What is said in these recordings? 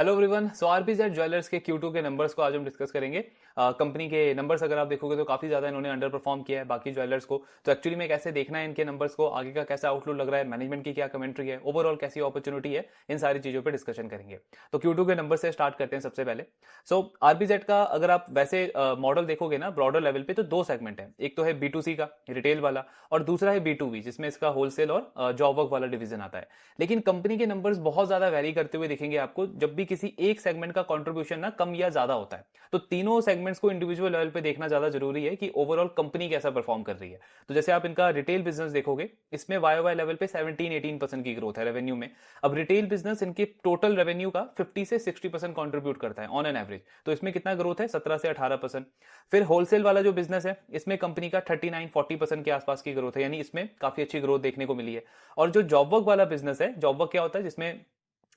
Hello everyone. So RPZ jewellers के Q2 के numbers को आज हम डिस्कस करेंगे। कंपनी के नंबर्स अगर आप देखोगे तो काफी ज्यादा इन्होंने अंडर परफॉर्म किया है बाकी ज्वेलर्स को। तो एक्चुअली में कैसे देखना है इनके नंबर्स को, आगे का कैसा आउटलुक लग रहा है, मैनेजमेंट की क्या कमेंट्री है, ओवरऑल कैसी अपॉर्चुनिटी है, इन सारी चीजों पर डिस्कशन करेंगे। तो Q2 के नंबर से स्टार्ट करते हैं सबसे पहले। सो आरपीजेड का अगर आप वैसे मॉडल देखोगे ना ब्रॉडर लेवल पे, तो दो सेगमेंट है। एक तो है B2C का रिटेल वाला, और दूसरा है B2B जिसमें इसका होलसेल और जॉब वर्क वाला डिवीजन आता है। लेकिन कंपनी के नंबर्स बहुत ज्यादा वैरी करते हुए दिखेंगे आपको जब भी किसी एक सेगमेंट का कंट्रीब्यूशन ना कम या ज्यादा होता है। तो तीनों सेगमेंट्स को इंडिविजुअल लेवल पे देखना ज्यादा जरूरी है कि ओवरऑल कंपनी कैसा परफॉर्म कर रही है। तो जैसे आप इनका रिटेल बिजनेस देखोगे, इसमें वाई लेवल पे 17-18% की ग्रोथ है रेवेन्यू में। अब रिटेल बिजनेस इनके टोटल रेवेन्यू का 50 से 60% कंट्रीब्यूट करता है ऑन एन एवरेज। तो इसमें कितना ग्रोथ है? 17 से 18%। फिर होलसेल वाला जो बिजनेस है, इसमें कंपनी का 39-40% के आसपास की ग्रोथ है, यानी इसमें काफी अच्छी ग्रोथ देखने को मिली है। और जो जॉब वर्क वाला बिजनेस है, जॉब वर्क क्या होता है? जिसमें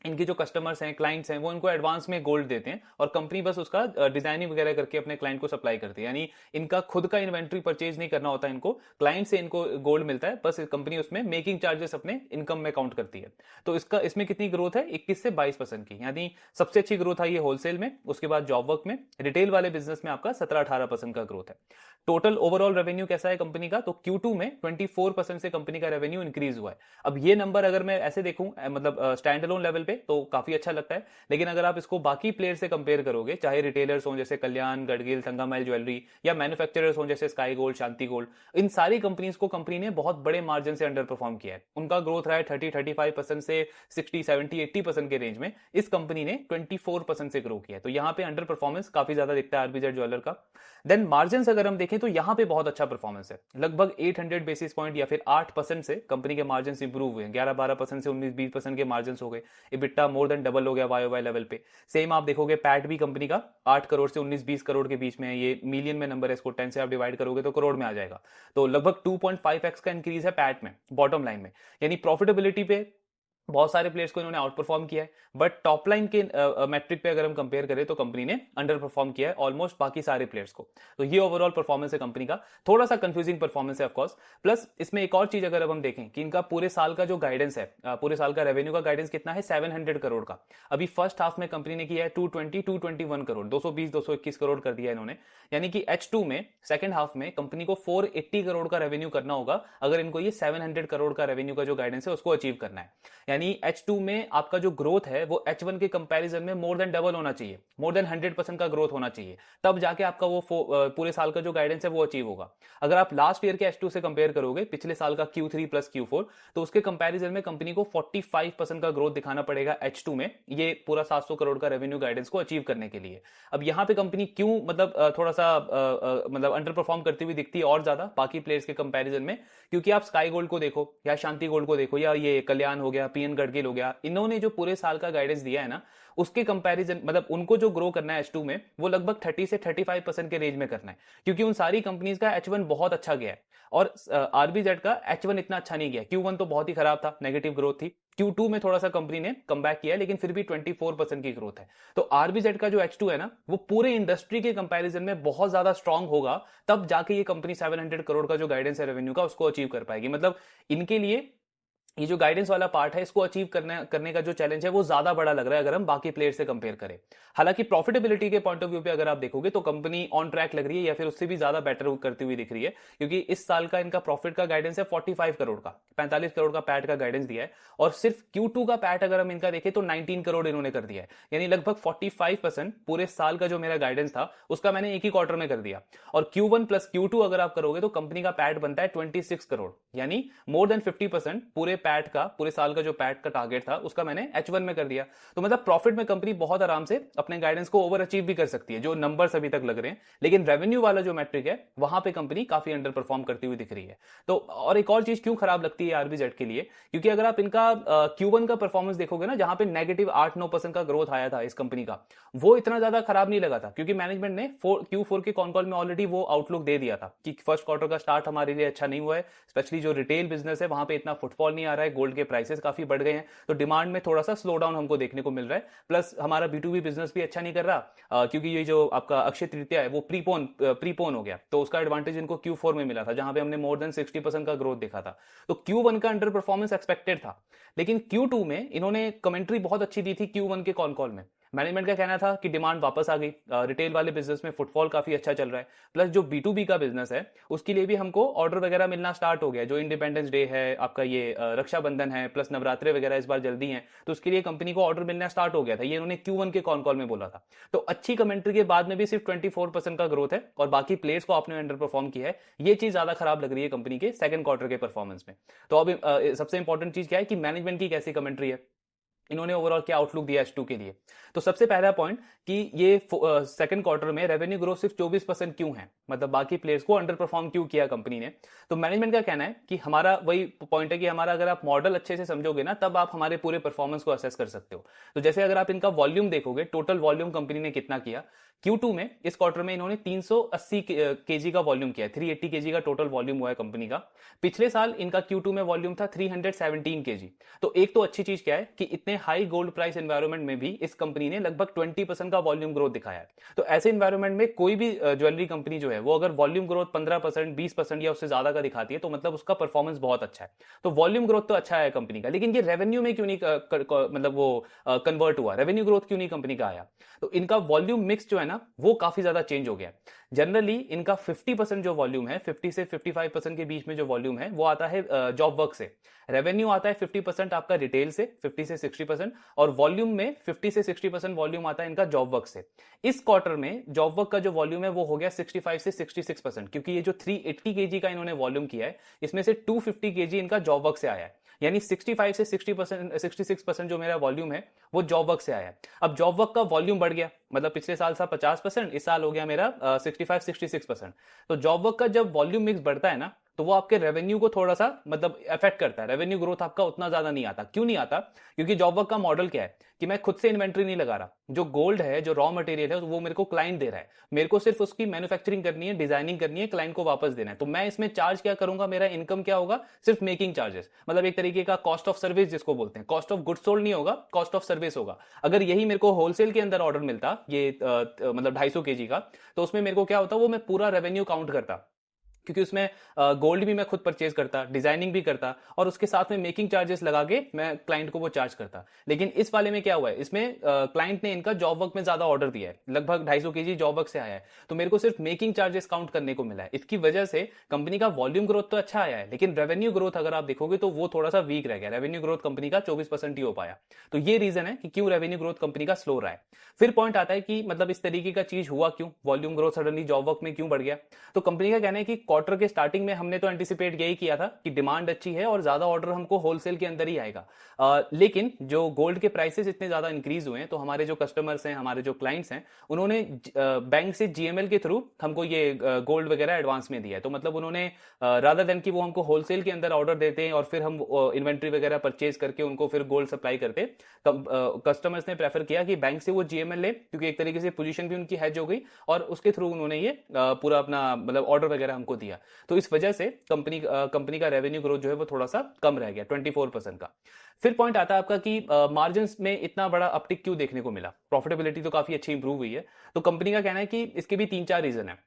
इनके जो कस्टमर्स हैं, क्लाइंट्स हैं, वो इनको एडवांस में गोल्ड देते हैं और कंपनी बस उसका डिजाइनिंग वगैरह करके अपने क्लाइंट को सप्लाई करती है। यानी इनका खुद का इन्वेंट्री परचेज नहीं करना होता इनको, क्लाइंट से इनको गोल्ड मिलता है, बस कंपनी उसमें मेकिंग चार्जेस अपने इनकम में काउंट करती है। तो इसमें कितनी ग्रोथ है? 21 से 22% की, यानी सबसे अच्छी ग्रोथ आई है होलसेल में, उसके बाद जॉब वर्क में। रिटेल वाले बिजनेस में आपका 17-18% का ग्रोथ है। टोटल ओवरऑल रेवेन्यू कैसा है कंपनी का? तो Q2 में 24% से कंपनी का रेवेन्यू इंक्रीज हुआ है। अब ये नंबर अगर मैं ऐसे देखूं मतलब स्टैंड अलोन लेवल पे, तो काफी अच्छा लगता है। लेकिन अगर आप इसको बाकी प्लेयर से कंपेयर करोगे, चाहे रिटेलर्स हों जैसे कल्याण, गडगिल, थंगामाइल ज्वेलरी, या मैन्युफैक्चरर्स हों जैसे स्काई गोल्ड, शांति गोल्ड, इन सारी कंपनीज को कंपनी ने बहुत बड़े मार्जिन से अंडर परफॉर्म किया है। उनका ग्रोथ रहा है 30-35% से 60-70-80% के रेंज में। इस कंपनी ने 24% से ग्रो किया है। तो यहां पे अंडर परफॉर्मेंस काफी ज्यादा दिखता है आरबीजेड ज्वेलर का। देन मार्जिन अगर हम देखें तो यहां पे बहुत अच्छा परफॉर्मेंस है। लगभग 800 बेसिस पॉइंट या फिर 8% से कंपनी के मार्जिन इंप्रूव हुए। 11-12% से 19-20% के मार्जिन हो गए। इबिट्टा मोर देन डबल हो गया वाई लेवल पे। सेम आप देखोगे पैट भी कंपनी का 8 करोड़ से 19-20 करोड़ के बीच में है। ये मिलियन में नंबर है, इसको 10 से आप डिवाइड करोगे तो करोड़ में आ जाएगा। तो लगभग 2.5x का इंक्रीज है पैट में, बॉटम लाइन में। यानी प्रॉफिटेबिलिटी पे बहुत सारे प्लेयर्स को इन्होंने आउट परफॉर्म किया है। बट टॉप लाइन के मैट्रिक पे अगर हम कंपेयर करें तो कंपनी ने अंडर परफॉर्म किया है ऑलमोस्ट बाकी सारे प्लेयर्स को। तो ये ओवरऑल परफॉर्मेंस है कंपनी का। थोड़ा सा कंफ्यूजिंग परफॉर्मेंस है ऑफकोर्स। प्लस इसमें एक और चीज अगर अब हम देखें कि इनका पूरे साल का जो गाइडेंस है, पूरे साल का रेवेन्यू का गाइडेंस कितना है? 700 करोड़ का। अभी फर्स्ट हाफ में कंपनी ने किया है 220-221 करोड़, 220-221 करोड़ कर दिया इन्होंने। यानी कि H2 में, सेकंड हाफ में कंपनी को 480 करोड़ का रेवेन्यू करना होगा अगर इनको ये 700 करोड़ का रेवेन्यू का जो गाइडेंस है उसको अचीव करना है। यानी H2 में आपका जो ग्रोथ है वो H1 के कंपैरिजन में मोर देन डबल होना चाहिए, मोर देन 100% का ग्रोथ होना चाहिए। तब जाके आपका वो पूरे साल का जो गाइडेंस है वो अचीव होगा। अगर आप लास्ट ईयर के H2 से कंपेयर करोगे, पिछले साल का Q3 प्लस Q4, तो उसके कंपैरिजन में कंपनी को 45% का ग्रोथ दिखाना पड़ेगा H2 में, ये पूरा 700 करोड़ का रेवेन्यू गाइडेंस को अचीव करने के लिए। अब यहां पे कंपनी क्यों मतलब थोड़ा सा मतलब अंडर परफॉर्म करती हुई दिखती है और ज्यादा बाकी प्लेयर्स के कंपैरिजन में? क्योंकि आप स्काई गोल्ड को देखो, या शांति गोल्ड को देखो, या ये कल्याण हो गया, पीएन गडगिल हो गया, इन्होंने जो पूरे साल का गाइडेंस दिया है ना, उसके कंपैरिजन मतलब उनको जो ग्रो करना है H2 में, वो लगभग 30 से 35% के रेंज में करना है। क्योंकि उन सारी कंपनीज का H1 बहुत अच्छा गया है और आरबीजेड का H1 इतना अच्छा नहीं गया। Q1 तो बहुत ही खराब था, नेगेटिव ग्रोथ थी। Q2 में थोड़ा सा कंपनी ने कमबैक किया है, लेकिन फिर भी 24% की ग्रोथ है। तो आरबीजेड का जो H2 है ना, वो पूरे इंडस्ट्री के कंपैरिजन में बहुत ज्यादा स्ट्रांग होगा, तब जाके ये कंपनी 700 करोड़ का जो गाइडेंस है रेवेन्यू का, उसको अचीव कर पाएगी। मतलब इनके लिए ये जो गाइडेंस वाला पार्ट है, इसको अचीव करने का जो चैलेंज है वो ज्यादा बड़ा लग रहा है अगर हम बाकी प्लेयर से कंपेयर करें। हालांकि प्रॉफिटेबिलिटी के पॉइंट ऑफ व्यू पे अगर आप देखोगे तो कंपनी ऑन ट्रैक लग रही है, या फिर उससे भी ज्यादा बेटर करती हुई दिख रही है। क्योंकि इस साल का इनका प्रॉफिट का गाइडेंस है 45 करोड़ का, 45 करोड़ का पैट का गाइडेंस दिया है। और सिर्फ Q2 का पैट अगर हम इनका देखें तो 19 करोड़ इन्होंने कर दिया है। यानी लगभग 45% पूरे साल का जो मेरा गाइडेंस था उसका मैंने एक ही क्वार्टर में कर दिया। और Q1 प्लस Q2 अगर आप करोगे तो कंपनी का पैट बनता है 26 करोड़, यानी मोर देन 50% पूरे पैट का, पूरे साल का जो पैट का टारगेट था उसका मैंने H1 में कर दिया। तो मतलब प्रॉफिट में कंपनी बहुत आराम से अपने गाइडेंस को ओवर अचीव भी कर सकती है, जो नंबर्स अभी तक लग रहे हैं। लेकिन रेवेन्यू वाला जो मैट्रिक है, वहां पे कंपनी काफी अंडर परफॉर्म करती हुई दिख रही है। तो और एक और चीज क्यों खराब लगती है आरबीजेड के लिए? क्योंकि अगर आप इनका Q1 का परफॉर्मेंस देखोगे ना, जहां पे नेगेटिव 8-9% का ग्रोथ आया था इस कंपनी का, वो इतना ज्यादा खराब नहीं लगा था। क्योंकि मैनेजमेंट ने Q4 के कॉन कॉल में ऑलरेडी वो आउटलुक दे दिया था कि फर्स्ट क्वार्टर का स्टार्ट हमारे लिए अच्छा नहीं हुआ है, स्पेशली जो रिटेल बिजनेस है वहां पे इतना फुटफॉल नहीं आ रहा है, गोल्ड के प्राइसेस काफी बढ़ गए हैं, तो डिमांड में थोड़ा सा स्लो डाउन हमको देखने को मिल रहा है। प्लस हमारा B2B बिजनेस भी अच्छा नहीं कर रहा, क्योंकि ये जो आपका अक्षय तृतीया है वो प्रीपोन हो गया, तो उसका एडवांटेज इनको Q4 में मिला था, जहां पे हमने मोर देन 60% का ग्रोथ देखा था। तो Q1 का अंडर परफॉर्मेंस एक्सपेक्टेड था। लेकिन Q2 में इन्होंने कमेंट्री बहुत अच्छी दी थी Q1 के कॉन कॉल में। मैनेजमेंट का कहना था कि डिमांड वापस आ गई, रिटेल वाले बिजनेस में फुटफॉल काफी अच्छा चल रहा है, प्लस जो B2B का बिजनेस है उसके लिए भी हमको ऑर्डर वगैरह मिलना स्टार्ट हो गया। जो इंडिपेंडेंस डे है, आपका ये रक्षाबंधन है, प्लस नवरात्रे वगैरह इस बार जल्दी हैं, तो उसके लिए कंपनी को ऑर्डर मिलना स्टार्ट हो गया था। ये इन्होंने Q1 के कॉल में बोला था। तो अच्छी कमेंट्री के बाद में भी सिर्फ 24% का ग्रोथ है और बाकी प्लेयर्स को आपने अंडर परफॉर्म किया है। ये चीज ज्यादा खराब लग रही है कंपनी के सेकंड क्वार्टर के परफॉर्मेंस में। तो अब सबसे इंपॉर्टेंट चीज क्या है कि मैनेजमेंट की कैसी कमेंट्री है, इन्होंने ओवरऑल क्या आउटलुक दिया H2 के लिए। तो सबसे पहला पॉइंट कि ये सेकंड क्वार्टर में रेवेन्यू ग्रोथ सिर्फ 24% क्यों है, मतलब बाकी प्लेयर्स को अंडर परफॉर्म क्यों किया कंपनी ने। तो मैनेजमेंट का कहना है कि हमारा वही पॉइंट है कि हमारा अगर आप मॉडल अच्छे से समझोगे ना, तब आप हमारे पूरे परफॉर्मेंस को असेस कर सकते हो। तो जैसे अगर आप इनका वॉल्यूम देखोगे, टोटल वॉल्यूम कंपनी ने कितना किया Q2 में, इस क्वार्टर में इन्होंने 380 केजी का वॉल्यूम किया है, 380 केजी का टोटल वॉल्यूम हुआ है कंपनी का। पिछले साल इनका Q2 में वॉल्यूम था 317 केजी। तो एक तो अच्छी चीज क्या है कि इतने हाई गोल्ड प्राइस एनवायरनमेंट में भी इस कंपनी ने लगभग 20% का वॉल्यूम ग्रोथ दिखाया है। तो ऐसे एनवायरनमेंट में कोई भी ज्वेलरी कंपनी जो है वो अगर वॉल्यूम ग्रोथ 15%, 20% या उससे ज्यादा का दिखाती है तो मतलब उसका परफॉर्मेंस बहुत अच्छा है। तो वॉल्यूम ग्रोथ तो अच्छा है कंपनी का, लेकिन ये रेवेन्यू में क्यों नहीं मतलब वो कन्वर्ट हुआ, रेवेन्यू ग्रोथ क्यों नहीं कंपनी का आया। तो इनका वॉल्यूम मिक्स जो है ना वो काफी ज्यादा चेंज हो गया। जनरली इनका 50% जो वॉल्यूम है, 50 से 55% के बीच में जो वॉल्यूम है वो आता है जॉब वर्क से। रेवेन्यू आता है 50% आपका रिटेल से, 50 से 60%, और वॉल्यूम में 50 से 60% वॉल्यूम आता है इनका जॉब वर्क से। इस क्वार्टर में जॉब वर्क का जो वॉल्यूम है वो हो गया 65 से 66%, क्योंकि ये जो 380 केजी का इन्होंने वॉल्यूम किया है इसमें से 250 केजी इनका जॉब वर्क से आया है। यानी 65 से 60%, 66% जो मेरा वॉल्यूम है वो जॉब वर्क से आया है। अब जॉब वर्क का वॉल्यूम बढ़ गया, मतलब पिछले साल था 50%, इस साल हो गया मेरा 65-66%। तो जॉब वर्क का जब वॉल्यूम मिक्स बढ़ता है ना तो वो आपके रेवेन्यू को थोड़ा सा मतलब अफेक्ट करता है। रेवेन्यू ग्रोथ आपका उतना ज्यादा नहीं आता। क्यों नहीं आता? क्योंकि जॉब वर्क का मॉडल क्या है कि मैं खुद से इन्वेंट्री नहीं लगा रहा, जो गोल्ड है, जो रॉ मटेरियल है वो मेरे को क्लाइंट दे रहा है, मेरे को सिर्फ उसकी मैन्युफैक्चरिंग करनी है, डिजाइनिंग करनी है, क्लाइंट को वापस देना है। तो मैं इसमें चार्ज क्या करूंगा, मेरा इनकम क्या होगा, सिर्फ मेकिंग चार्जेस, मतलब एक तरीके का कॉस्ट ऑफ सर्विस जिसको बोलते हैं। कॉस्ट ऑफ गुड सोल्ड नहीं होगा, कॉस्ट ऑफ सर्विस होगा। अगर यही मेरे को होलसेल के अंदर ऑर्डर मिलता ये मतलब 250 केजी का, तो उसमें मेरे को क्या होता, वो मैं पूरा रेवेन्यू काउंट करता, क्योंकि उसमें गोल्ड भी मैं खुद परचेज करता, डिजाइनिंग भी करता, और उसके साथ में मेकिंग चार्जेस लगा के मैं क्लाइंट को वो चार्ज करता। लेकिन इस वाले में क्या हुआ है, इसमें क्लाइंट ने इनका जॉब वर्क में ज्यादा ऑर्डर दिया है, लगभग 250 केजी जॉब वर्क से आया है, तो मेरे को सिर्फ मेकिंग चार्जेस काउंट करने को मिला है। इसकी वजह से कंपनी का वॉल्यूम ग्रोथ तो अच्छा आया है, लेकिन रेवेन्यू ग्रोथ अगर आप देखोगे तो वो थोड़ा सा वीक रह गया। रेवेन्यू ग्रोथ कंपनी का 24% ही हो पाया। तो ये रीजन है कि क्यों रेवेन्यू ग्रोथ कंपनी का स्लो रहा है। फिर पॉइंट आता है कि मतलब इस तरीके का चीज हुआ क्यों, volume growth suddenly job work में क्यों बढ़ गया। तो कंपनी का कहना है कि क्वार्टर के स्टार्टिंग में हमने तो एंटिसिपेट यही किया था कि डिमांड अच्छी है और ज्यादा ऑर्डर हमको होलसेल के अंदर ही आएगा। लेकिन जो गोल्ड के प्राइसेस इतने ज्यादा इंक्रीज हुए हैं, तो हमारे जो कस्टमर्स हैं, हमारे जो क्लाइंट्स हैं, उन्होंने बैंक से GML के थ्रू हमको ये गोल्ड वगैरह एडवांस में दिया है। तो मतलब उन्होंने रादर देन कि वो हमको होलसेल के अंदर ऑर्डर देते हैं और फिर हम इन्वेंट्री वगैरह परचेज करके उनको फिर गोल्ड सप्लाई करते, तब कस्टमर्स ने प्रेफर किया कि बैंक से वो GML ले, क्योंकि एक तरीके से पोजीशन भी उनकी हेज हो गई और उसके थ्रू उन्होंने ये पूरा अपना मतलब ऑर्डर वगैरह हमको दिया। तो इस वजह से कंपनी का रेवेन्यू ग्रोथ जो है वो थोड़ा सा कम रह गया, 24% का। फिर पॉइंट आता है आपका कि मार्जिन में इतना बड़ा अपटिक क्यों देखने को मिला। प्रॉफिटेबिलिटी तो काफी अच्छी इंप्रूव हुई है। तो कंपनी का कहना है कि इसके भी 3-4 रीजन है।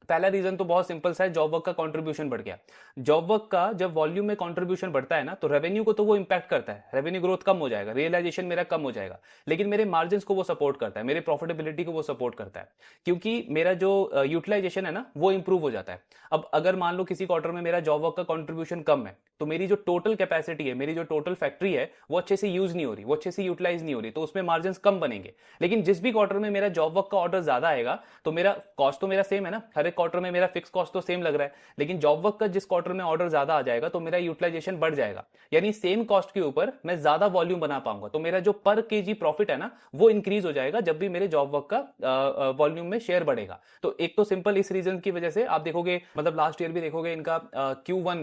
पहला रीजन तो बहुत सिंपल सा है, जॉब वर्क का कंट्रीब्यूशन बढ़ गया। जॉब वर्क का जब वॉल्यूम में कंट्रीब्यूशन बढ़ता है ना, तो रेवेन्यू को तो वो इंपैक्ट करता है, रेवेन्यू ग्रोथ कम हो जाएगा, रियलाइजेशन मेरा कम हो जाएगा, लेकिन मेरे मार्जिन को वो सपोर्ट करता है, मेरे प्रॉफिटेबिलिटी को वो सपोर्ट करता है, क्योंकि मेरा जो यूटिलाइजेशन है ना वो इंप्रूव हो जाता है। अब अगर मान लो किसी क्वार्टर में मेरा जॉब वर्क का कंट्रीब्यूशन कम है, तो मेरी जो टोटल कैपेसिटी है, मेरी जो टोटल फैक्ट्री है, वो अच्छे से यूज नहीं हो रही, वो अच्छे से यूटिलाइज नहीं हो रही, तो उसमें मार्जिन कम बनेंगे। लेकिन जिस भी क्वार्टर में मेरा जॉब वर्क का ऑर्डर ज्यादा आएगा, तो मेरा कॉस्ट तो मेरा सेम है ना, हर एक क्वार्टर में मेरा फिक्स कॉस्ट तो सेम लग रहा है, लेकिन जॉब वर्क का जिस क्वार्टर में ऑर्डर ज्यादा आ जाएगा तो मेरा यूटिलाइजेशन बढ़ जाएगा, यानी सेम कॉस्ट के ऊपर मैं ज्यादा वॉल्यूम बना पाऊंगा, तो मेरा जो पर केजी प्रॉफिट है ना वो इंक्रीज हो जाएगा जब भी मेरे जॉब वर्क का वॉल्यूम में शेयर बढ़ेगा। तो एक तो सिंपल इस रीजन की वजह से आप देखोगे, मतलब लास्ट ईयर भी देखोगे इनका Q1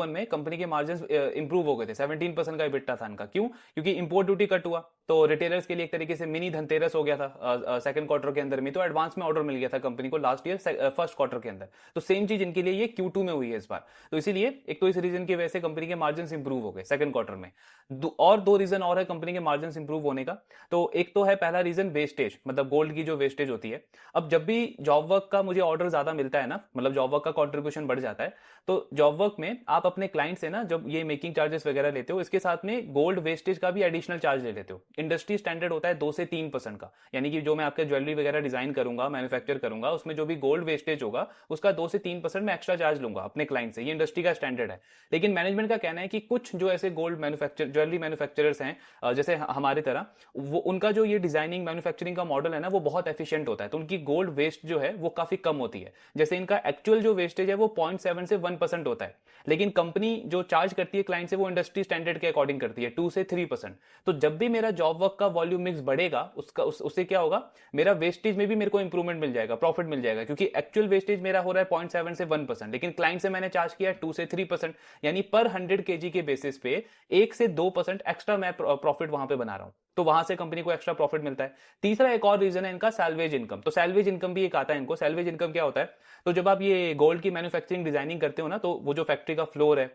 में कंपनी के मार्जिन इंप्रूव हो गए थे, 17% का EBITDA था इनका। क्यों? क्योंकि इंपोर्ट ड्यूटी कट हुआ, तो रिटेलर्स के लिए एक तरीके से मिनी धनतेरस हो गया था सेकंड क्वार्टर के अंदर में, तो एडवांस में ऑर्डर मिल गया था कंपनी को लास्ट ईयर फर्स्ट क्वार्टर के अंदर। तो सेम चीज इनके लिए ये Q2 में हुई है इस बार। तो इसीलिए एक तो इस रीजन की वजह से कंपनी के मार्जिन इंप्रूव हो गए सेकंड क्वार्टर में। और दो रीजन और है कंपनी के मार्जिन इंप्रूव होने का। तो एक तो है पहला रीजन वेस्टेज, मतलब गोल्ड की जो वेस्टेज होती है। अब जब भी जॉब वर्क का मुझे ऑर्डर ज्यादा मिलता है ना, मतलब जॉब वर्क का कॉन्ट्रीब्यूशन बढ़ जाता है, तो जॉब वर्क में आप अपने क्लाइंट से ना जब ये मेकिंग चार्जेस वगैरह लेते हो, इसके साथ में गोल्ड वेस्टेज का भी एडिशनल चार्ज ले लेते हो। इंडस्ट्री स्टैंडर्ड होता है 2 से 3% का, यानी कि जो मैं आपके ज्वेलरी वगैरह डिजाइन करूंगा, मैन्युफैक्चर करूंगा, उसमें जो भी गोल्ड वेस्टेज होगा उसका 2 से 3% मैं एक्स्ट्रा चार्ज लूंगा अपने क्लाइंट से। ये इंडस्ट्री का स्टैंडर्ड है। लेकिन मैनेजमेंट का कहना है कि कुछ जो ऐसे गोल्ड मैन्युफैक्चर ज्वेलरी मैन्युफैक्चरर्स हैं जैसे हमारी तरह, वो उनका जो ये डिजाइनिंग मैन्युफैक्चरिंग का मॉडल है ना वो बहुत एफिशिएंट होता है, तो उनकी गोल्ड वेस्ट जो है वो काफी कम होती है। जैसे इनका एक्चुअल जो वेस्टेज है वो 0.7 से 1% होता है, लेकिन कंपनी जो चार्ज करती है क्लाइंट से वो इंडस्ट्री स्टैंडर्ड के अकॉर्डिंग करती है 2 से 3%। तो जब भी मेरा जॉब वर्क का वॉल्यूम मिक्स बढ़ेगा उससे क्या होगा, मेरा वेस्टेज में भी मेरे को इंप्रूवमेंट मिल जाएगा, प्रॉफिट मिल जाएगा, क्योंकि एक्चुअल वेस्टेज मेरा हो रहा है 0.7 से 1%, लेकिन क्लाइंट से मैंने चार्ज किया 2 से 3%, यानी पर 100 kg के बेसिस पे 1 से 2% एक्स्ट्रा मैं प्रॉफिट वहां पे बना रहा हूं। तो वहां से कंपनी को एक्स्ट्रा प्रॉफिट मिलता है। तीसरा एक और रीजन है इनका सैल्वेज इनकम। तो सैल्वेज इनकम भी एक आता है इनको। सैल्वेज इनकम क्या होता है, तो जब आप ये गोल्ड की मैन्युफैक्चरिंग डिजाइनिंग करते हो ना, तो वो जो फैक्ट्री का फ्लोर है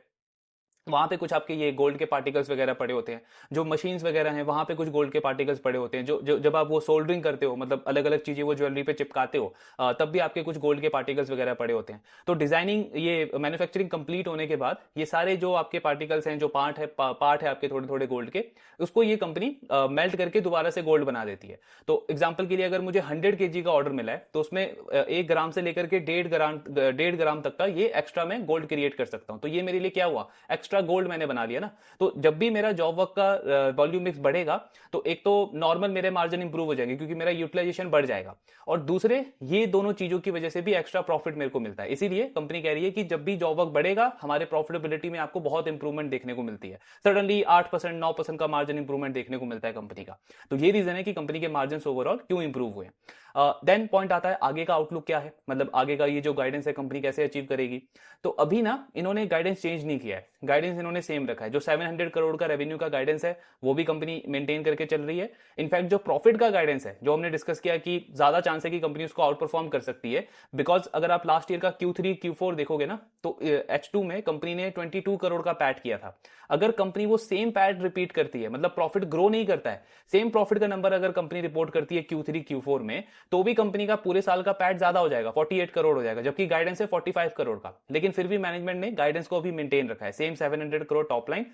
वहां पे कुछ आपके ये गोल्ड के पार्टिकल्स वगैरह पड़े होते हैं, जो मशीन्स वगैरह हैं वहां पे कुछ गोल्ड के पार्टिकल्स पड़े होते हैं, जो जब आप वो सोल्डरिंग करते हो, मतलब अलग अलग चीजें वो ज्वेलरी पे चिपकाते हो, तब भी आपके कुछ गोल्ड के पार्टिकल्स वगैरह पड़े होते हैं। तो डिजाइनिंग ये मैन्युफैक्चरिंग कंप्लीट होने के बाद ये सारे जो आपके पार्टिकल्स हैं, जो पार्ट है आपके थोड़े थोड़े गोल्ड के, उसको ये कंपनी मेल्ट करके दोबारा से गोल्ड बना देती है। तो एग्जाम्पल के लिए अगर मुझे 100 kg का ऑर्डर मिला है तो उसमें 1 ग्राम से लेकर के 1.5 ग्राम तक का ये एक्स्ट्रा मैं गोल्ड क्रिएट कर सकता हूं। तो ये मेरे लिए क्या हुआ, एक्स्ट्रा गोल्ड मैंने बना लिया ना। तो जब भी मेरा जॉब वर्क का वॉल्यूम मिक्स बढ़ेगा तो एक तो नॉर्मल मेरे मार्जिन इंप्रूव हो जाएंगे क्योंकि मेरा यूटिलाइजेशन बढ़ जाएगा, और दूसरे ये दोनों चीजों की वजह से भी एक्स्ट्रा प्रॉफिट मेरे को मिलता है। इसीलिए कंपनी कह रही है कि जब भी जॉब वर्क बढ़ेगा हमारे प्रॉफिटेबिलिटी में आपको बहुत इंप्रूवमेंट देखने को मिलती है। सडनली 8% 9% का मार्जिन इंप्रूवमेंट देखने को मिलता है कंपनी का। तो ये रीजन है कि कंपनी के मार्जिन ओवरऑल क्यों इंप्रूव हुए। देन पॉइंट आता है आगे का आउटलुक क्या है, मतलब आगे का ये जो गाइडेंस है कंपनी कैसे अचीव करेगी। तो अभी ना इन्होंने गाइडेंस चेंज नहीं किया है, गाइडेंस इन्होंने सेम रखा है। जो 700 करोड़ का रेवेन्यू का गाइडेंस है वो भी कंपनी मेंटेन करके चल रही है। इनफैक्ट जो प्रॉफिट का गाइडेंस है, जो हमने डिस्कस किया कि ज्यादा चांस है कि कंपनी उसको आउट परफॉर्म कर सकती है, बिकॉज अगर आप लास्ट ईयर का Q3 Q4 देखोगे ना तो H2 में कंपनी ने 22 करोड़ का पैट किया था। अगर कंपनी वो सेम पैट रिपीट करती है, मतलब प्रॉफिट ग्रो नहीं करता है, सेम प्रॉफिट का नंबर अगर कंपनी रिपोर्ट करती है Q3 Q4 में, तो भी कंपनी का पूरे साल का पैट ज्यादा हो जाएगा, 48 करोड़ हो जाएगा, जबकि गाइडेंस है 45 करोड़ का। लेकिन फिर भी मैनेजमेंट ने गाइडेंस को अभी मेंटेन रखा है, सेम 700 करोड़ टॉप लाइन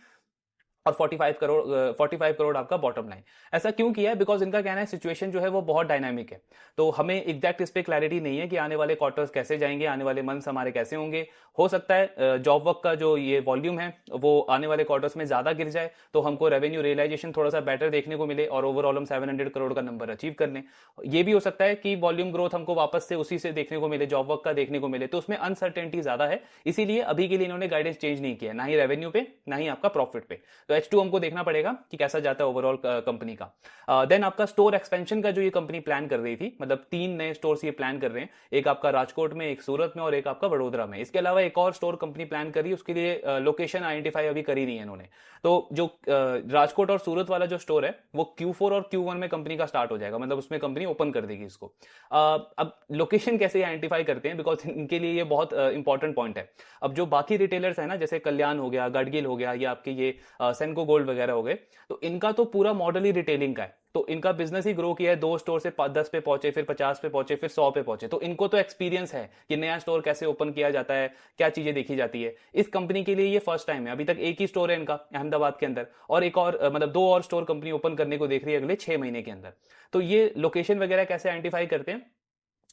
और 45 करोड़ आपका बॉटम लाइन। ऐसा क्यों किया है, बिकॉज इनका कहना है सिचुएशन जो है वो बहुत डायनामिक है, तो हमें एग्जैक्ट इस पे क्लैरिटी नहीं है कि आने वाले क्वार्टर्स कैसे जाएंगे, आने वाले मंथ्स हमारे कैसे होंगे। हो सकता है जॉब वर्क का जो ये वॉल्यूम है वो आने वाले क्वार्टर्स में ज्यादा गिर जाए, तो हमको रेवेन्यू रियलाइजेशन थोड़ा सा बेटर देखने को मिले और ओवरऑल हम 700 करोड़ का नंबर अचीव कर लें। ये भी हो सकता है कि वॉल्यूम ग्रोथ हमको वापस से उसी से देखने को मिले, जॉब वर्क का देखने को मिले, तो उसमें अनसर्टेनिटी ज्यादा है। इसीलिए अभी के लिए इन्होंने गाइडेंस चेंज नहीं किया, ना ही रेवेन्यू पे ना ही आपका प्रॉफिट पे। तो H2 हमको देखना पड़ेगा कि कैसा जाता है ओवरऑल कंपनी का। देन आपका स्टोर एक्सपेंशन का जो ये कंपनी प्लान कर रही थी, मतलब 3 नए स्टोर्स ये प्लान कर रहे हैं, एक आपका राजकोट में, एक सूरत में और एक आपका वडोदरा में। इसके अलावा एक और स्टोर कंपनी प्लान कर रही है, उसके लिए लोकेशन आइडेंटिफाई अभी करी नहीं है इन्होंने। तो जो राजकोट और सूरत वाला जो स्टोर है वो Q4 और Q1 में कंपनी का स्टार्ट हो जाएगा, मतलब उसमें कंपनी ओपन कर देगी इसको। अब लोकेशन कैसे आइडेंटिफाई करते हैं, बिकॉज इनके लिए ये बहुत इंपॉर्टेंट पॉइंट है। अब जो बाकी रिटेलर्स है ना, जैसे कल्याण हो गया, गडगिल हो गया, या आपके ये सेनको गोल्ड वगैरह हो गए, तो इनका तो पूरा मॉडल ही रिटेलिंग का है। तो इनका बिजनेस ही ग्रो किया है, 2 स्टोर से 10 पे पहुंचे, फिर 50 पे पहुंचे, फिर 100 पे पहुंचे। तो इनको तो एक्सपीरियंस है कि नया स्टोर कैसे ओपन किया जाता है, क्या चीजें देखी जाती है। इस कंपनी के लिए ये फर्स्ट टाइम है, अभी तक एक ही स्टोर है इनका अहमदाबाद के अंदर, और एक और मतलब 2 और स्टोर कंपनी ओपन करने को देख रही है अगले 6 महीने के अंदर। तो ये लोकेशन वगैरह कैसे आइडेंटिफाई करते हैं,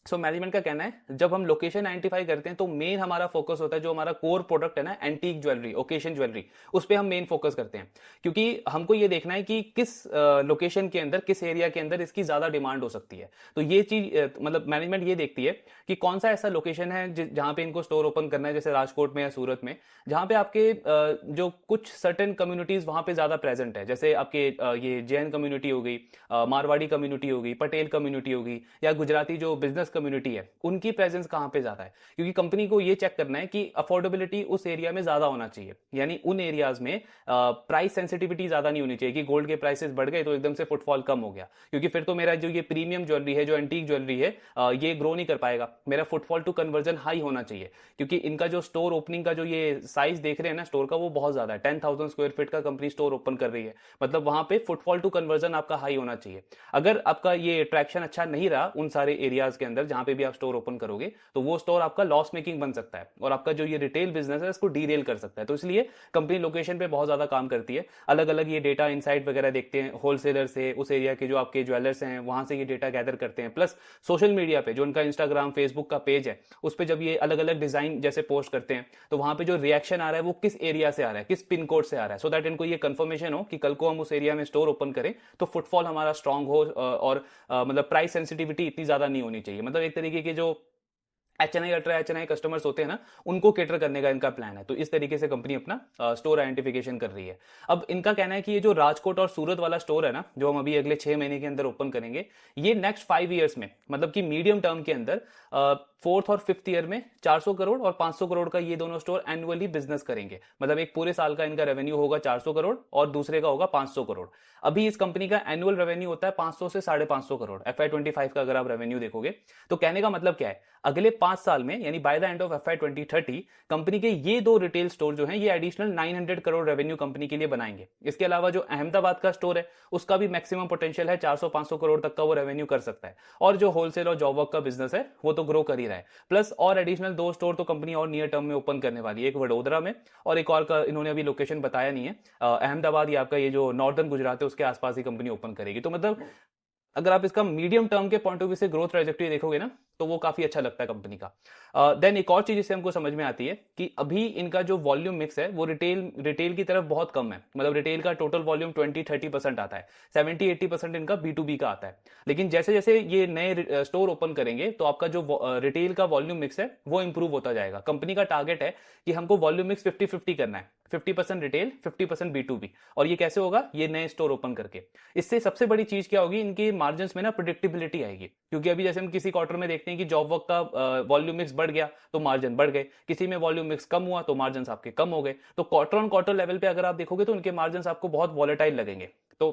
सो मैनेजमेंट का कहना है जब हम लोकेशन आइडेंटिफाई करते हैं तो मेन हमारा फोकस होता है, जो हमारा कोर प्रोडक्ट है ना, एंटीक ज्वेलरी, ओकेशन ज्वेलरी, उस पर हम मेन फोकस करते हैं, क्योंकि हमको ये देखना है कि किस लोकेशन के अंदर, किस एरिया के अंदर इसकी ज्यादा डिमांड हो सकती है। तो ये चीज मतलब मैनेजमेंट ये देखती है कि कौन सा ऐसा लोकेशन है जहां पे इनको स्टोर ओपन करना है, जैसे राजकोट में या सूरत में, जहां पे आपके जो कुछ सर्टेन कम्युनिटीज वहां पे ज्यादा प्रेजेंट है, जैसे आपके ये जैन कम्युनिटी हो गई, मारवाड़ी कम्युनिटी हो गई, पटेल कम्युनिटी होगी, या गुजराती जो बिजनेस कम्युनिटी है उनकी प्रेजेंस कहां पे ज्यादा है, क्योंकि कंपनी को ये चेक करना है कि अफोर्डेबिलिटी उस एरिया में ज्यादा होना चाहिए, यानी उन एरियाज में प्राइस सेंसिटिविटी ज्यादा नहीं होनी चाहिए कि गोल्ड के प्राइसेस बढ़ गए तो एकदम से फुटफॉल कम हो गया, क्योंकि फिर तो मेरा जो ये प्रीमियम ज्वेलरी है, जो एंटीक ज्वेलरी है, ये ग्रो नहीं कर पाएगा। मेरा फुटफॉल टू कन्वर्जन हाई होना चाहिए, क्योंकि इनका जो स्टोर ओपनिंग का जो ये साइज देख रहे हैं ना स्टोर का, वो बहुत ज्यादा है। 10,000 स्क्वायर फीट का कंपनी स्टोर ओपन कर रही है, मतलब वहां पे फुटफॉल टू कन्वर्जन आपका हाई होना चाहिए। अगर आपका ये ट्रैक्शन अच्छा नहीं रहा उन सारे एरियाज के अंदर जहां पे भी आप स्टोर ओपन करोगे, तो वो स्टोर आपका लॉस मेकिंग बन सकता है और आपका जो ये रिटेल बिजनेस है इसको डीरेल कर सकता है। तो इसलिए कंपनी लोकेशन पे बहुत ज्यादा काम करती है, अलग अलग ये डेटा इनसाइट वगैरह देखते हैं होलसेलर से, उस एरिया के जो आपके ज्वेलर्स हैं वहां से ये डेटा गैदर करते हैं। प्लस सोशल मीडिया पे जो उनका इंस्टाग्राम फेसबुक का पेज है, उस पर जब ये अलग अलग डिजाइन जैसे पोस्ट करते हैं, तो वहां पे जो रिएक्शन आ रहा है वो किस एरिया से आ रहा है, किस पिन कोड से आ रहा है, सो दैट इनको ये कंफर्मेशन हो कि कल को हम उस एरिया में स्टोर ओपन करें तो फुटफॉल हमारा स्ट्रांग हो और मतलब प्राइस सेंसिटिविटी इतनी ज्यादा नहीं होनी चाहिए। मतलब एक तरीके के जो HNI अल्ट्रा HNI कस्टमर्स होते हैं ना, उनको केटर करने का इनका प्लान है। तो इस तरीके से कंपनी अपना स्टोर आइडेंटिफिकेशन कर रही है। अब इनका कहना है कि ये जो राजकोट और सूरत वाला स्टोर है ना, जो हम अभी अगले 6 महीने के अंदर ओपन करेंगे, ये नेक्स्ट 5 ईयर्स में, मतलब कि मीडियम टर्म के अंदर 4th और 5th ईयर में 400 करोड़ और 500 करोड़ का ये दोनों स्टोर एनुअली बिजनेस करेंगे। मतलब एक पूरे साल का इनका रेवेन्यू होगा 400 करोड़ और दूसरे का होगा 500 करोड़। अभी इस कंपनी का एनुअल रेवेन्यू होता है 500 से 550 करोड़ FY25 का अगर आप रेवेन्यू देखोगे। तो कहने का मतलब क्या है, अगले 5 साल में यानी by the end of FY2030 company के ये दो रिटेल स्टोर जो हैं ये एडिशनल 900 करोड़ रेवेन्यू कंपनी के लिए बनाएंगे। इसके अलावा जो अहमदाबाद का स्टोर है उसका भी मैक्सिमम पोटेंशियल है, 400-500 करोड़ तक का वो रेवेन्यू कर सकता है। और जो होलसेल और जॉब वर्क का बिजनेस है वो तो ग्रो कर ही रहा है। प्लस और एडिशनल 2 स्टोर तो कंपनी और नियर टर्म में ओपन करने वाली है, एक वडोदरा में और एक और का इन्होंने अभी लोकेशन बताया नहीं है। अहमदाबाद या आपका ये जो नॉर्दर्न गुजरात है उसके आसपास ही कंपनी ओपन करेगी। तो मतलब अगर आप इसका मीडियम टर्म के पॉइंट ऑफ व्यू से ग्रोथ ट्रैजेक्टरी देखोगे ना, तो वो काफी अच्छा लगता है कंपनी का। देन एक और चीज इससे हमको समझ में आती है कि अभी इनका जो वॉल्यूम मिक्स है वो रिटेल की तरफ बहुत कम है। मतलब रिटेल का टोटल वॉल्यूम 20-30% आता है, 70-80% इनका B2B का आता है। लेकिन जैसे जैसे ये नए स्टोर ओपन करेंगे तो आपका जो रिटेल का वॉल्यूम मिक्स है वो इंप्रूव होता जाएगा। कंपनी का टारगेट है कि हमको वॉल्यूम मिक्स 50-50 करना है, 50% रिटेल 50% B2B। और ये कैसे होगा, ये नए स्टोर ओपन करके। इससे सबसे बड़ी चीज क्या होगी, इनकी मार्जिन में ना प्रेडिक्टेबिलिटी आएगी। क्योंकि अभी जैसे हम किसी क्वार्टर में देखते हैं कि जॉब वर्क का वॉल्यूम मिक्स बढ़ गया तो मार्जिन बढ़ गए, किसी में वॉल्यूम मिक्स कम हुआ तो मार्जिन आपके कम हो गए। तो क्वार्टर ऑन क्वार्टर लेवल पे अगर आप देखोगे तो उनके मार्जिन आपको बहुत वॉलेटाइल लगेंगे। तो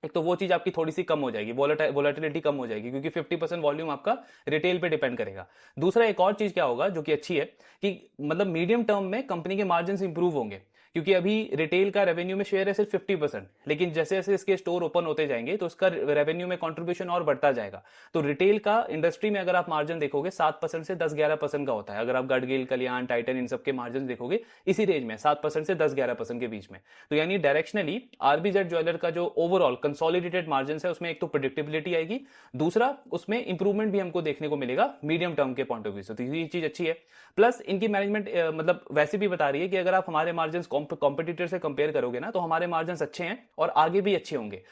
एक तो वो चीज आपकी थोड़ी सी कम हो जाएगी, वोलेटिलिटी कम हो जाएगी, क्योंकि 50% वॉल्यूम आपका रिटेल पे डिपेंड करेगा। दूसरा एक और चीज क्या होगा जो कि अच्छी है कि मतलब मीडियम टर्म में कंपनी के मार्जिन इंप्रूव होंगे, क्योंकि अभी रिटेल का रेवेन्यू में शेयर है सिर्फ 50%, लेकिन जैसे जैसे इसके स्टोर ओपन होते जाएंगे तो उसका रेवेन्यू में कंट्रीब्यूशन और बढ़ता जाएगा। तो रिटेल का इंडस्ट्री में अगर आप मार्जिन देखोगे 7% से 10-11% का होता है। अगर आप गडगिल, कल्याण, टाइटन इन सब के मार्जिन देखोगे इसी रेंज में 7% से 10-11% के बीच में। तो यानी डायरेक्शनली आरबीजेड ज्वेलर का जो ओवरऑल कंसोलिडेटेड मार्जिन है उसमें एक तो प्रेडिक्टेबिलिटी आएगी, दूसरा उसमें इंप्रूवमेंट भी हमको देखने को मिलेगा मीडियम टर्म के पॉइंट ऑफ व्यू से। तो ये चीज अच्छी है। प्लस इनकी मैनेजमेंट मतलब वैसे भी बता रही है कि अगर आप हमारे मार्जिन कॉम्पिटिटर से कंपेयर करोगे ना तो हमारे मार्जिन अच्छे हैं और आगे भी अच्छे होंगे।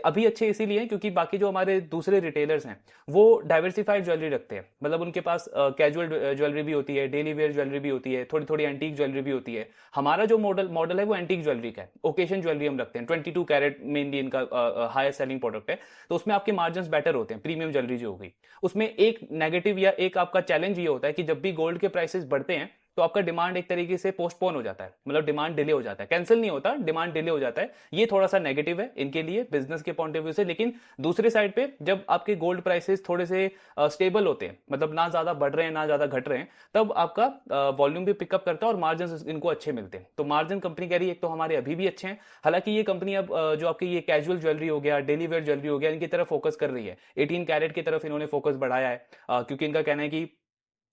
अभी अच्छे इसीलिए क्योंकि बाकी जो हमारे दूसरे रिटेलर्स हैं वो डाइवर्सिफाइड ज्वेलरी रखते हैं। मतलब उनके पास कैजुअल ज्वेलरी भी होती है, डेली वेयर ज्वेलरी भी होती है, थोड़ी थोड़ी एंटीक ज्वेलरी भी होती है। हमारा जो मॉडल है वो एंटीक ज्वेलरी का है, ओकेशन ज्वेलरी हम रखते हैं। 22 कैरेट मेनली इनका हाईएस्ट सेलिंग प्रोडक्ट है, तो उसमें आपके मार्जिन बेटर होते हैं। प्रीमियम ज्वेलरी जो होगी उसमें एक नेगेटिव या एक आपका चैलेंज ये होता है कि जब भी गोल्ड के प्राइसेस बढ़ते हैं तो आपका डिमांड एक तरीके से पोस्टपोन हो जाता है, मतलब डिमांड डिले हो जाता है, कैंसिल नहीं होता, डिमांड डिले हो जाता है। ये थोड़ा सा नेगेटिव है इनके लिए बिजनेस के पॉइंट ऑफ व्यू से। लेकिन दूसरे साइड पे जब आपके गोल्ड प्राइसेस थोड़े से स्टेबल होते हैं, मतलब ना ज्यादा बढ़ रहे हैं ना ज्यादा घट रहे हैं, तब आपका वॉल्यूम भी पिकअप करता है और मार्जिन इनको अच्छे मिलते हैं। तो मार्जिन कंपनी कह रही है एक तो हमारे अभी भी अच्छे हैं। हालांकि ये कंपनी अब जो आपकी ये कैजुअल ज्वेलरी हो गया, डेली वेयर ज्वेलरी हो गया, इनकी तरफ फोकस कर रही है। 18 कैरेट की तरफ इन्होंने फोकस बढ़ाया है, क्योंकि इनका कहना है कि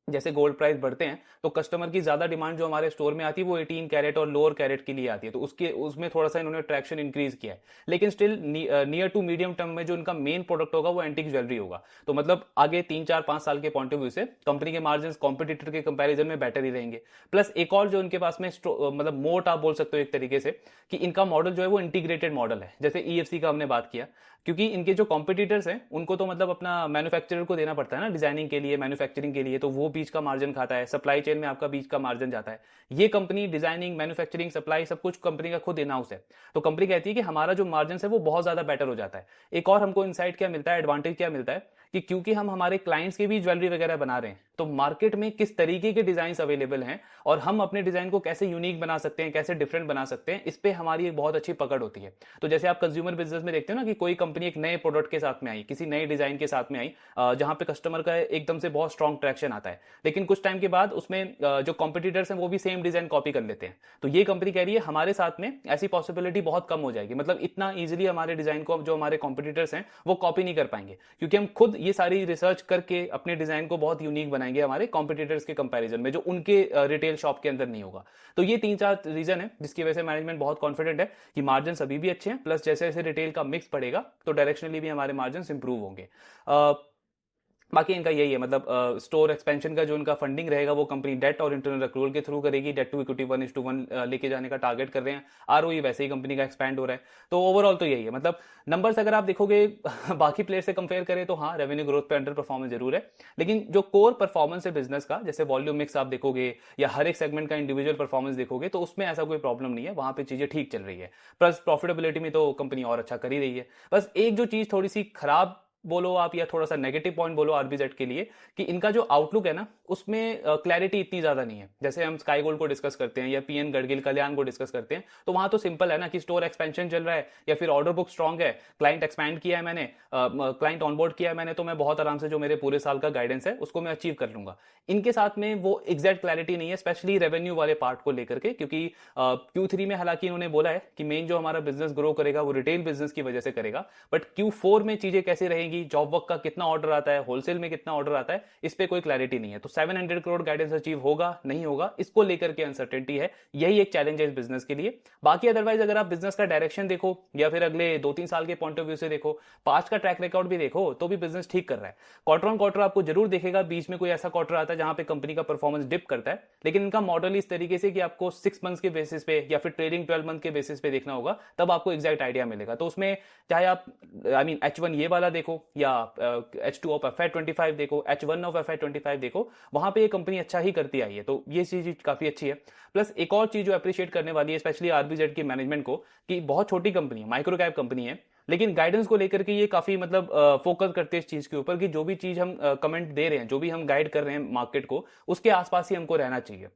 जैसे गोल्ड प्राइस बढ़ते हैं तो कस्टमर की ज्यादा डिमांड जो हमारे स्टोर में आती है वो 18 कैरेट और लोअर कैरेट के लिए आती है। तो उसमें थोड़ा सा इन्होंने ट्रैक्शन इंक्रीज किया है। लेकिन still near to medium term में जो इनका मेन प्रोडक्ट होगा वो एंटीक ज्वेलरी होगा। तो मतलब आगे 3-4-5 साल के पॉइंट ऑफ व्यू से कंपनी के मार्जिन कॉम्पिटिटर के कंपैरिजन में बेटर ही रहेंगे। प्लस एक और जो इनके पास में मतलब मोट आप बोल सकते हो एक तरीके से कि इनका मॉडल जो है वो इंटीग्रेटेड मॉडल है। जैसे ईएफसी का हमने बात किया, क्योंकि इनके जो कॉम्पिटिटर्स हैं उनको तो मतलब अपना मैन्युफैक्चरर को देना पड़ता है ना डिजाइनिंग के लिए, मैन्युफैक्चरिंग के लिए, तो वो बीच का मार्जिन खाता है, सप्लाई चेन में आपका बीच का मार्जिन जाता है। ये कंपनी डिजाइनिंग, मैन्युफैक्चरिंग, सप्लाई सब कुछ कंपनी का खुद इन हाउस है। तो कंपनी कहती है कि हमारा जो मार्जिन है वो बहुत ज्यादा बेटर हो जाता है। एक और हमको इनसाइट क्या मिलता है, एडवांटेज क्या मिलता है कि क्योंकि हम हमारे क्लाइंट्स की भी ज्वेलरी वगैरह बना रहे हैं, तो मार्केट में किस तरीके के डिजाइन अवेलेबल हैं और हम अपने डिजाइन को कैसे यूनिक बना सकते हैं, कैसे डिफरेंट बना सकते हैं, इस पे हमारी एक बहुत अच्छी पकड़ होती है। तो जैसे आप कंज्यूमर बिजनेस में देखते हो ना कि कोई कंपनी एक नए प्रोडक्ट के साथ में आई, किसी नए डिजाइन के साथ में आई, जहां पे कस्टमर का एकदम से बहुत स्ट्रॉन्ग ट्रैक्शन आता है, लेकिन कुछ टाइम के बाद उसमें जो कॉम्पिटिटर्स हैं वो भी सेम डिजाइन कॉपी कर लेते हैं। तो ये कंपनी कह रही है हमारे साथ में ऐसी पॉसिबिलिटी बहुत कम हो जाएगी, मतलब इतना इजीली हमारे डिजाइन को जो हमारे कॉम्पिटिटर्स हैं वो कॉपी नहीं कर पाएंगे, क्योंकि हम खुद ये सारी रिसर्च करके अपने डिजाइन को बहुत यूनिक बनाएंगे हमारे कॉम्पिटिटर्स के कंपैरिजन में, जो उनके रिटेल शॉप के अंदर नहीं होगा। तो ये 3-4 रीजन है जिसकी वजह से मैनेजमेंट बहुत कॉन्फिडेंट है कि मार्जिन अभी भी अच्छे हैं, प्लस जैसे जैसे रिटेल का मिक्स बढ़ेगा तो डायरेक्शनली भी हमारे मार्जिन इंप्रूव होंगे। बाकी इनका यही है, मतलब स्टोर एक्सपेंशन का जो इनका फंडिंग रहेगा वो कंपनी डेट और इंटरनल अक्रूवल के थ्रू करेगी। डेट टू इक्विटी 1:1 लेके जाने का टारगेट कर रहे हैं। आरओई वैसे ही कंपनी का एक्सपैंड हो रहा है। तो ओवरऑल तो यही है, मतलब नंबर्स अगर आप देखोगे बाकी प्लेयर से कंपेयर करें तो हाँ, रेवेन्यू ग्रोथ पे अंडर परफॉर्मेंस जरूर है, लेकिन जो कोर परफॉर्मेंस है बिजनेस का, जैसे वॉल्यूम मिक्स आप देखोगे या हर एक सेगमेंट का इंडिविजुअल परफॉर्मेंस देखोगे, तो उसमें ऐसा कोई प्रॉब्लम नहीं है, वहां पे चीजें ठीक चल रही है। प्लस प्रॉफिटेबिलिटी में तो कंपनी और अच्छा कर ही रही है। बस एक जो चीज थोड़ी सी खराब बोलो आप या थोड़ा सा नेगेटिव पॉइंट बोलो आरबीजेड के लिए, कि इनका जो आउटलुक है ना उसमें क्लैरिटी इतनी ज्यादा नहीं है। जैसे हम स्काई गोल्ड को डिस्कस करते हैं या पीएन गडगिल कल्याण को डिस्कस करते हैं, तो वहां तो सिंपल है ना कि स्टोर एक्सपेंशन चल रहा है या फिर ऑर्डर बुक स्ट्रांग है, क्लाइंट एक्सपैंड किया है मैंने, क्लाइंट ऑनबोर्ड किया है मैंने, तो मैं बहुत आराम से जो मेरे पूरे साल का गाइडेंस है उसको मैं अचीव कर लूंगा। इनके साथ में वो एग्जैक्ट क्लैरिटी नहीं है, स्पेशली रेवेन्यू वाले पार्ट को लेकर के, क्योंकि Q3 में हालांकि इन्होंने बोला है कि मेन जो हमारा बिजनेस ग्रो करेगा वो रिटेल बिजनेस की वजह से करेगा, बट Q4 में चीजें कैसे रहेंगी, जॉब वर्क का कितना ऑर्डर आता है, होलसेल में कितना ऑर्डर आता है, इस पे कोई क्लैरिटी नहीं है। तो 700 करोड़ गाइडेंस अचीव होगा नहीं होगा, इसको लेकर के अनसर्टेनिटी है। यही एक चैलेंज है इस बिजनेस के लिए। बाकी अदरवाइज अगर आप बिजनेस का डायरेक्शन देखो या फिर अगले 2-3 साल के पॉइंट ऑफ व्यू से देखो, पास्ट का ट्रैक रिकॉर्ड भी देखो, तो भी बिजनेस ठीक कर रहा है। क्वार्टर ऑन क्वार्टर आपको जरूर देखेगा बीच में कोई ऐसा क्वार्टर आता है जहां पे कंपनी का परफॉर्मेंस डिप करता है, लेकिन इनका मॉडल इस तरीके से कि आपको 6 मंथ्स के बेसिस पे या फिर ट्रेलिंग 12 मंथ के बेसिस पे देखना होगा, तब आपको एग्जैक्ट आइडिया मिलेगा। तो उसमें चाहे आप H1 ये वाला देखो या H2 ऑफ FY25 देखो, H1 ऑफ FY25 देखो, वहां पे ये कंपनी अच्छा ही करती आई है। तो ये चीज काफी अच्छी है। प्लस एक और चीज जो अप्रिशिएट करने वाली है स्पेशली आरबीजेड की मैनेजमेंट को, कि बहुत छोटी कंपनी है, माइक्रो कैप कंपनी है, लेकिन गाइडेंस को लेकर के ये काफी मतलब फोकस करते हैं इस चीज के ऊपर कि जो भी चीज हम कमेंट दे रहे हैं, जो भी हम गाइड कर रहे हैं मार्केट को, उसके आसपास ही हमको रहना चाहिए।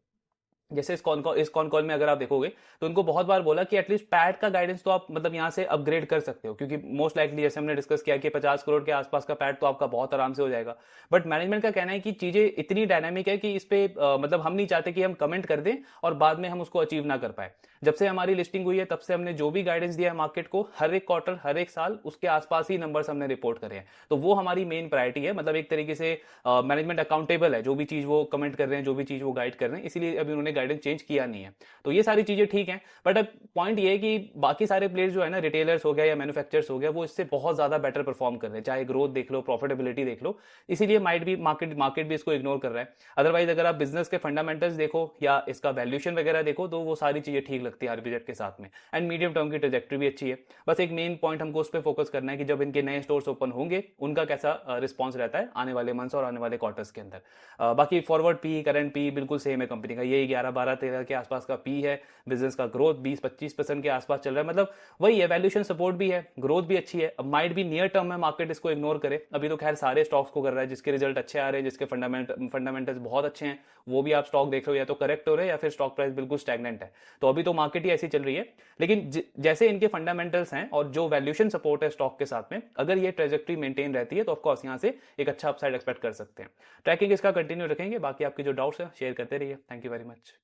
जैसे इस कॉन कॉल में अगर आप देखोगे तो उनको बहुत बार बोला कि एटलीस्ट पैट का गाइडेंस तो आप मतलब यहां से अपग्रेड कर सकते हो, क्योंकि मोस्ट लाइकली जैसे हमने डिस्कस किया कि 50 करोड़ के आसपास का पैट तो आपका बहुत आराम से हो जाएगा। बट मैनेजमेंट का कहना है कि चीजें इतनी डायनामिक है कि इस पे मतलब हम नहीं चाहते कि हम कमेंट कर दें और बाद में हम उसको अचीव ना कर पाए। जब से हमारी लिस्टिंग हुई है तब से हमने जो भी गाइडेंस दिया है मार्केट को, हर एक क्वार्टर हर एक साल उसके आसपास ही नंबर्स हमने रिपोर्ट करे हैं। तो वो हमारी मेन प्रायोरिटी है, मतलब एक तरीके से मैनेजमेंट अकाउंटेबल है, जो भी चीज वो कमेंट कर रहे हैं, जो भी चीज वो गाइड कर रहे हैं, इसीलिए अभी उन्होंने गाइडेंस चेंज किया नहीं है। तो ये सारी चीजें ठीक हैं, बट अब पॉइंट ये है कि बाकी सारे प्लेयर्स जो है ना, रिटेलर्स हो गया या मैन्युफैक्चरर्स हो गया, वो इससे बहुत ज्यादा बेटर परफॉर्म कर रहे हैं, चाहे ग्रोथ देख लो, प्रॉफिटेबिलिटी देख लो, इसीलिए माइट भी मार्केट भी इसको इग्नोर कर रहा है। अदरवाइज अगर आप बिजनेस के फंडामेंटल्स देखो या इसका वैल्यूएशन वगैरह देखो, तो वो सारी चीजें ठीक लगती है आरबीजेड के साथ में, एंड मीडियम टर्म की ट्रेजेक्टरी भी अच्छी है। बस एक मेन पॉइंट हमको उस पर फोकस करना है कि जब इनके नए स्टोर्स ओपन होंगे उनका कैसा रिस्पॉन्स रहता है आने वाले मंथ्स और आने वाले क्वार्टर्स के अंदर। बाकी फॉरवर्ड पी, करंट पी बिल्कुल सेम है कंपनी का, यही 11, 12, 13 के आसपास का पी है। बिजनेस का ग्रोथ 20-25% के आसपास चल रहा है, मतलब वही है, वैल्यूएशन सपोर्ट भी है, ग्रोथ भी अच्छी है। अब माइट भी नियर टर्म में मार्केट इसको इग्नोर करे, अभी तो खैर सारे स्टॉक्स को कर रहा है जिसके रिजल्ट अच्छे आ रहे हैं, जिसके फंडामेंटल्स बहुत अच्छे हैं, वो भी आप स्टॉक देख रहे हो या तो करेक्ट हो रहे हैं या फिर स्टॉक प्राइस बिल्कुल स्टैग्नेंट है। तो अभी तो मार्केट ही ऐसी चल रही है, लेकिन जैसे इनके फंडामेंटल्स हैं और जो वैल्यूएशन सपोर्ट है स्टॉक के साथ में, अगर ये ट्रेजेक्टरी मेंटेन रहती है तो ऑफकोर्स यहां से एक अच्छा अपसाइड एक्सपेक्ट कर सकते हैं। ट्रैकिंग इसका कंटिन्यू रखेंगे, बाकी आपके जो डाउट्स हैं शेयर करते रहिए। Thank you very much.